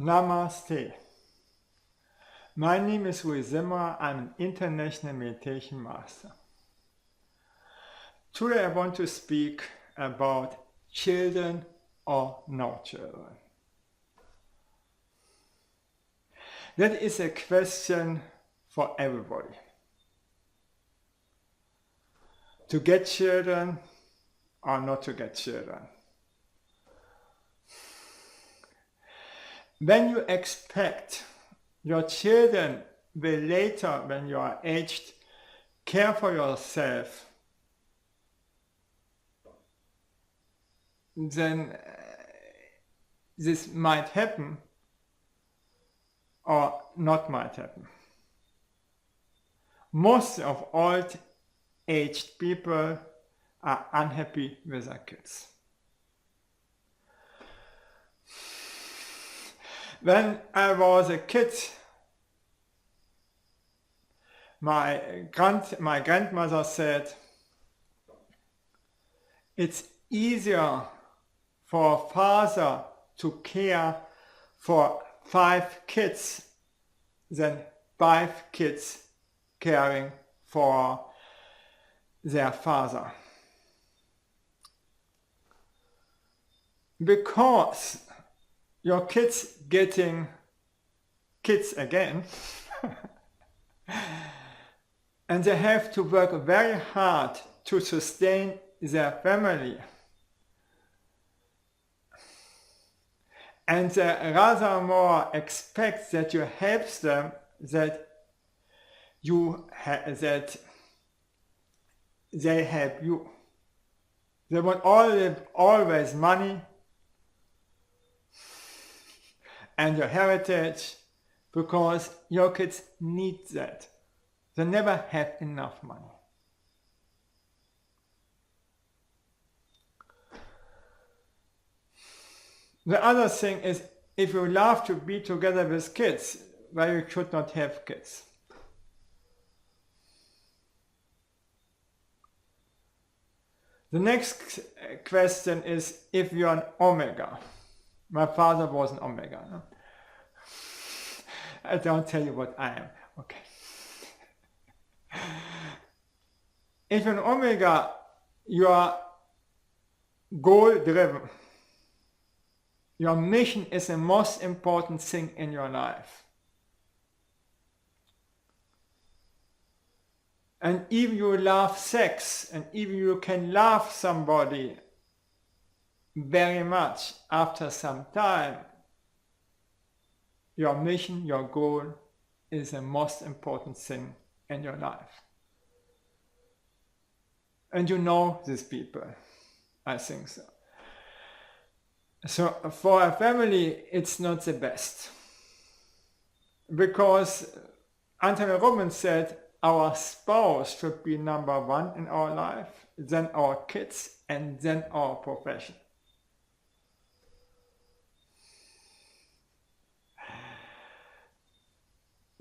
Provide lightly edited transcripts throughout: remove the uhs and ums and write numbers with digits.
Namaste. My name is Louis Zimmer. I'm an international meditation master. Today I want to speak about children or no children. That is a question for everybody. To get children or not to get children. When you expect your children will later, when you are aged, care for yourself, then this might happen or not might happen. Most of old aged people are unhappy with their kids. When I was a kid, my grandmother said, it's easier for a father to care for 5 kids than 5 kids caring for their father. Because your kids getting kids again and they have to work very hard to sustain their family, and they rather more expect that you help them, that they help you. They want always money and your heritage, because your kids need that. They never have enough money. The other thing is, if you love to be together with kids, well, you should not have kids. The next question is if you're an omega. My father was an omega. No? I don't tell you what I am. Okay. If you're an omega, you are goal driven. Your mission is the most important thing in your life. And even you love sex, and even you can love somebody very much, after some time, your mission, your goal is the most important thing in your life. And you know these people, I think so. So for a family, it's not the best. Because Robbins said our spouse should be number 1 in our life, then our kids, and then our profession.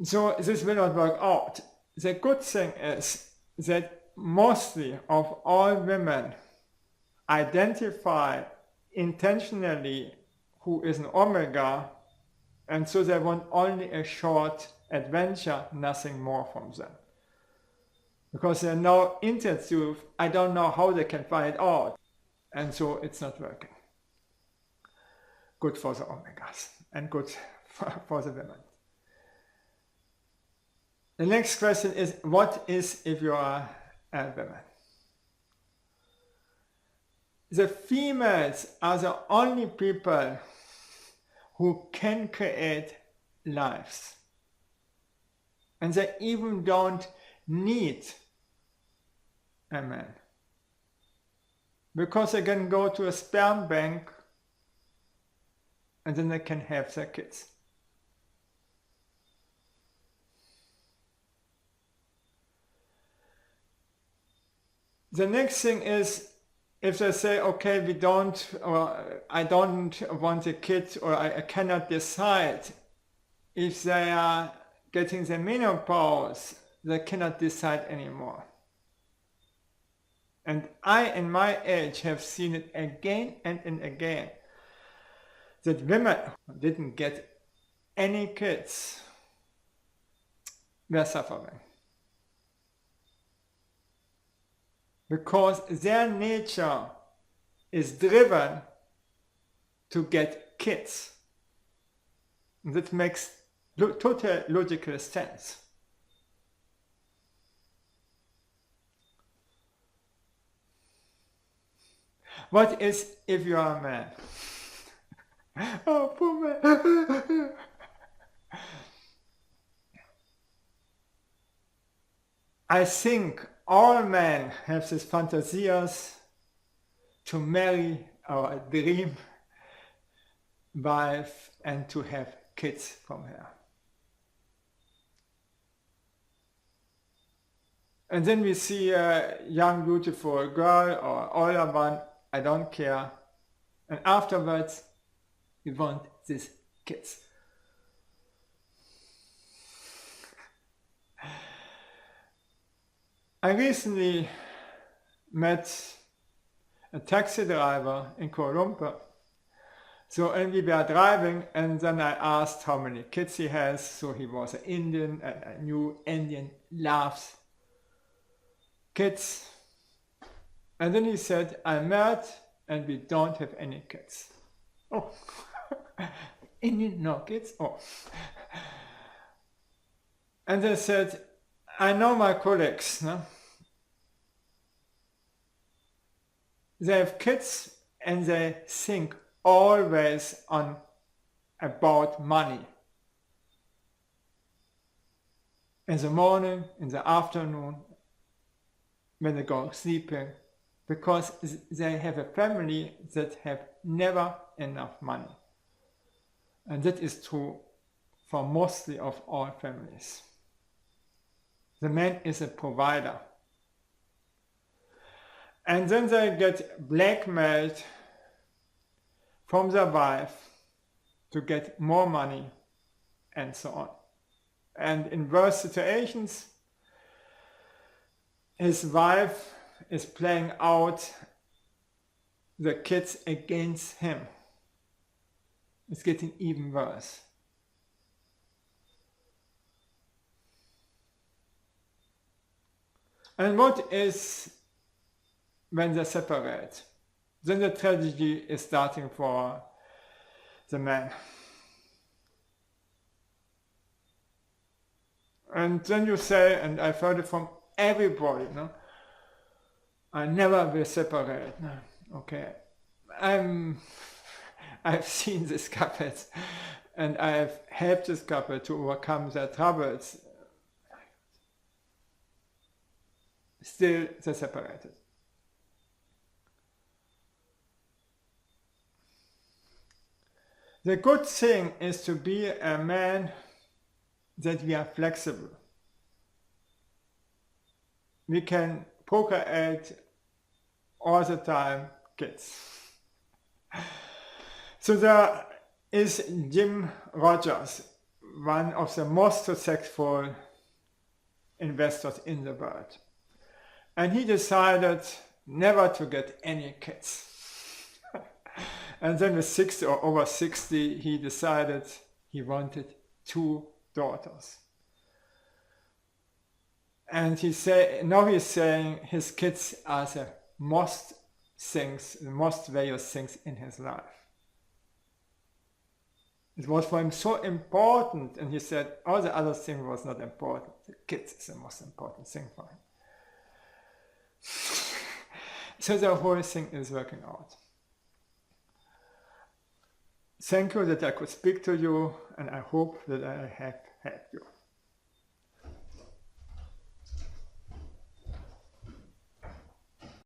So this will not work out. The good thing is that mostly of all women identify intentionally who is an omega, and so they want only a short adventure, nothing more from them. Because they know into truth, I don't know how they can find it out, and so it's not working. Good for the omegas and good for the women. The next question is, what is if you are a woman? The females are the only people who can create lives. And they even don't need a man. Because they can go to a sperm bank and then they can have their kids. The next thing is, if they say, okay, we don't, or I don't want a kid, or I cannot decide, if they are getting the menopause, they cannot decide anymore. And I, in my age, have seen it again and again, that women didn't get any kids were suffering. Because their nature is driven to get kids. And that makes total logical sense. What is if you are a man? Oh, poor man. I think all men have these fantasias to marry our dream wife and to have kids from her. And then we see a young beautiful girl or older one, I don't care. And afterwards we want these kids. I recently met a taxi driver in Kuala Lumpur. And we were driving, and then I asked how many kids he has. So he was an Indian, and I knew Indian loves kids. And then he said, I'm married and we don't have any kids. Oh, Indian, no kids? Oh. And I said, I know my colleagues, no? They have kids and they think always about money. In the morning, in the afternoon, when they go sleeping, because they have a family that have never enough money. And that is true for mostly of all families. The man is a provider. And then they get blackmailed from their wife to get more money and so on. And in worse situations, his wife is playing out the kids against him. It's getting even worse. And what is when they separate? Then the tragedy is starting for the man. And then you say, and I've heard it from everybody, no? I never will separate. No. Okay. I've seen this couples and I've helped this couple to overcome their troubles. Still, they're separated. The good thing is to be a man that we are flexible. We can procreate all the time kids. So there is Jim Rogers, one of the most successful investors in the world. And he decided never to get any kids. And then with 60 or over 60, he decided he wanted 2 daughters. And now he's saying his kids are the most valuable things in his life. It was for him so important, and he said all the other things was not important. The kids is the most important thing for him. So the whole thing is working out. Thank you that I could speak to you, and I hope that I have helped you.